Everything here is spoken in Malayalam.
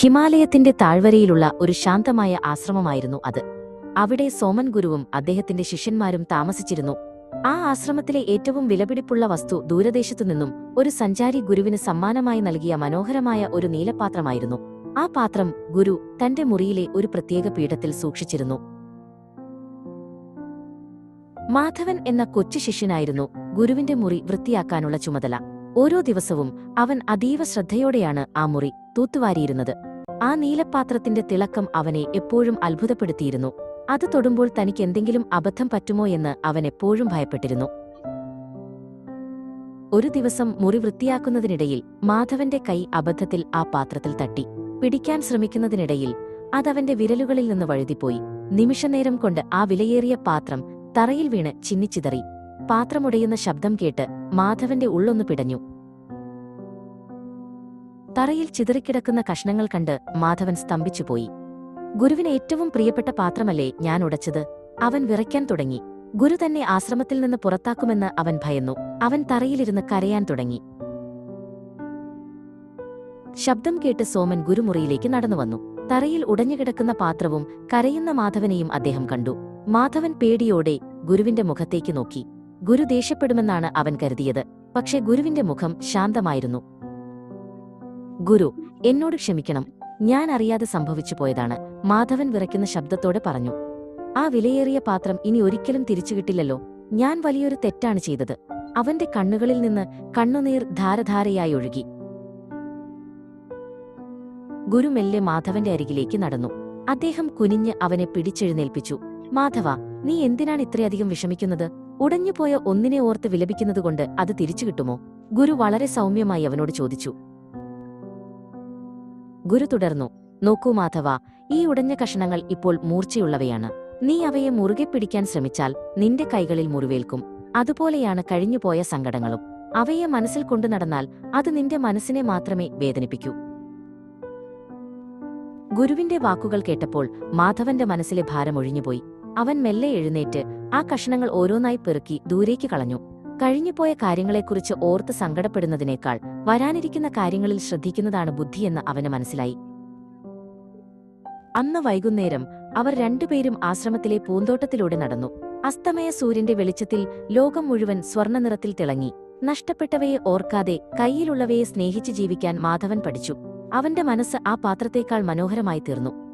ഹിമാലയത്തിന്റെ താഴ്വരയിലുള്ള ഒരു ശാന്തമായ ആശ്രമമായിരുന്നു അത്. അവിടെ സോമൻ ഗുരുവും അദ്ദേഹത്തിന്റെ ശിഷ്യന്മാരും താമസിച്ചിരുന്നു. ആ ആശ്രമത്തിലെ ഏറ്റവും വിലപിടിപ്പുള്ള വസ്തു ദൂരദേശത്തുനിന്നും ഒരു സഞ്ചാരി ഗുരുവിന് സമ്മാനമായി നൽകിയ മനോഹരമായ ഒരു നീലപാത്രമായിരുന്നു. ആ പാത്രം ഗുരു തന്റെ മുറിയിലെ ഒരു പ്രത്യേക പീഠത്തിൽ സൂക്ഷിച്ചിരുന്നു. മാധവൻ എന്ന കൊച്ചു ശിഷ്യനായിരുന്നു ഗുരുവിന്റെ മുറി വൃത്തിയാക്കാനുള്ള ചുമതല. ഓരോ ദിവസവും അവൻ അതീവ ശ്രദ്ധയോടെയാണ് ആ മുറി തൂത്തുവാരിയിരുന്നത്. ആ നീലപ്പാത്രത്തിന്റെ തിളക്കം അവനെ എപ്പോഴും അത്ഭുതപ്പെടുത്തിയിരുന്നു. അത് തൊടുമ്പോൾ തനിക്ക് എന്തെങ്കിലും അബദ്ധം പറ്റുമോ എന്ന് അവൻ എപ്പോഴും ഭയപ്പെട്ടിരുന്നു. ഒരു ദിവസം മുറി വൃത്തിയാക്കുന്നതിനിടയിൽ മാധവന്റെ കൈ അബദ്ധത്തിൽ ആ പാത്രത്തിൽ തട്ടി. പിടിക്കാൻ ശ്രമിക്കുന്നതിനിടയിൽ അതവന്റെ വിരലുകളിൽ നിന്ന് വഴുതിപ്പോയി. നിമിഷനേരം കൊണ്ട് ആ വിലയേറിയ പാത്രം തറയിൽ വീണ് ചിന്നിച്ചിതറി. പാത്രമുടയുന്ന ശബ്ദം കേട്ട് മാധവന്റെ ഉള്ളൊന്നു പിടഞ്ഞു. തറയിൽ ചിതറിക്കിടക്കുന്ന കഷ്ണങ്ങൾ കണ്ട് മാധവൻ സ്തംഭിച്ചുപോയി. ഗുരുവിന് ഏറ്റവും പ്രിയപ്പെട്ട പാത്രമല്ലേ ഞാൻ ഉടച്ചത്? അവൻ വിറയ്ക്കാൻ തുടങ്ങി. ഗുരു തന്നെ ആശ്രമത്തിൽ നിന്ന് പുറത്താക്കുമെന്ന് അവൻ ഭയന്നു. അവൻ തറയിലിരുന്ന് കരയാൻ തുടങ്ങി. ശബ്ദം കേട്ട് സോമൻ ഗുരുമുറിയിലേക്ക് നടന്നുവന്നു. തറയിൽ ഉടഞ്ഞുകിടക്കുന്ന പാത്രവും കരയുന്ന മാധവനെയും അദ്ദേഹം കണ്ടു. മാധവൻ പേടിയോടെ ഗുരുവിന്റെ മുഖത്തേക്ക് നോക്കി. ഗുരു ദേഷ്യപ്പെടുമെന്നാണ് അവൻ കരുതിയത്. പക്ഷേ ഗുരുവിന്റെ മുഖം ശാന്തമായിരുന്നു. ഗുരു, എന്നോട് ക്ഷമിക്കണം, ഞാൻ അറിയാതെ സംഭവിച്ചു പോയതാണ്, മാധവൻ വിറയ്ക്കുന്ന ശബ്ദത്തോടെ പറഞ്ഞു. ആ വിലയേറിയ പാത്രം ഇനി ഒരിക്കലും തിരിച്ചുകിട്ടില്ലല്ലോ. ഞാൻ വലിയൊരു തെറ്റാണ് ചെയ്തത്. അവന്റെ കണ്ണുകളിൽ നിന്ന് കണ്ണുനീർ ധാരധാരയായി ഒഴുകി. ഗുരു മെല്ലെ മാധവന്റെ അരികിലേക്ക് നടന്നു. അദ്ദേഹം കുനിഞ്ഞ് അവനെ പിടിച്ചെഴുന്നേൽപ്പിച്ചു. മാധവ, നീ എന്തിനാണ് ഇത്രയധികം വിഷമിക്കുന്നത്? ഉടഞ്ഞുപോയ ഒന്നിനെ ഓർത്ത് വിലപിക്കുന്നതുകൊണ്ട് അത് തിരിച്ചു കിട്ടുമോ? ഗുരു വളരെ സൗമ്യമായി അവനോട് ചോദിച്ചു. ഗുരു തുടർന്നു. നോക്കൂ മാധവ, ഈ ഉടഞ്ഞ കഷണങ്ങൾ ഇപ്പോൾ മൂർച്ചയുള്ളവയാണ്. നീ അവയെ മുറുകെ പിടിക്കാൻ ശ്രമിച്ചാൽ നിന്റെ കൈകളിൽ മുറിവേൽക്കും. അതുപോലെയാണ് കഴിഞ്ഞുപോയ സങ്കടങ്ങളും. അവയെ മനസ്സിൽ കൊണ്ടു നടന്നാൽ അത് നിന്റെ മനസ്സിനെ മാത്രമേ വേദനിപ്പിക്കൂ. ഗുരുവിന്റെ വാക്കുകൾ കേട്ടപ്പോൾ മാധവന്റെ മനസ്സിലെ ഭാരം ഒഴിഞ്ഞുപോയി. അവൻ മെല്ലെ എഴുന്നേറ്റ് ആ കഷണങ്ങൾ ഓരോന്നായി പെറുക്കി ദൂരേക്ക് കളഞ്ഞു. കഴിഞ്ഞുപോയ കാര്യങ്ങളെക്കുറിച്ച് ഓർത്ത് സങ്കടപ്പെടുന്നതിനേക്കാൾ വരാനിരിക്കുന്ന കാര്യങ്ങളിൽ ശ്രദ്ധിക്കുന്നതാണ് ബുദ്ധിയെന്ന് അവന് മനസ്സിലായി. അന്ന് വൈകുന്നേരം അവർ രണ്ടുപേരും ആശ്രമത്തിലെ പൂന്തോട്ടത്തിലൂടെ നടന്നു. അസ്തമയ സൂര്യന്റെ വെളിച്ചത്തിൽ ലോകം മുഴുവൻ സ്വർണ്ണനിറത്തിൽ തിളങ്ങി. നഷ്ടപ്പെട്ടവയെ ഓർക്കാതെ കൈയിലുള്ളവയെ സ്നേഹിച്ച് ജീവിക്കാൻ മാധവൻ പഠിച്ചു. അവന്റെ മനസ്സ് ആ പാത്രത്തേക്കാൾ മനോഹരമായി തീർന്നു.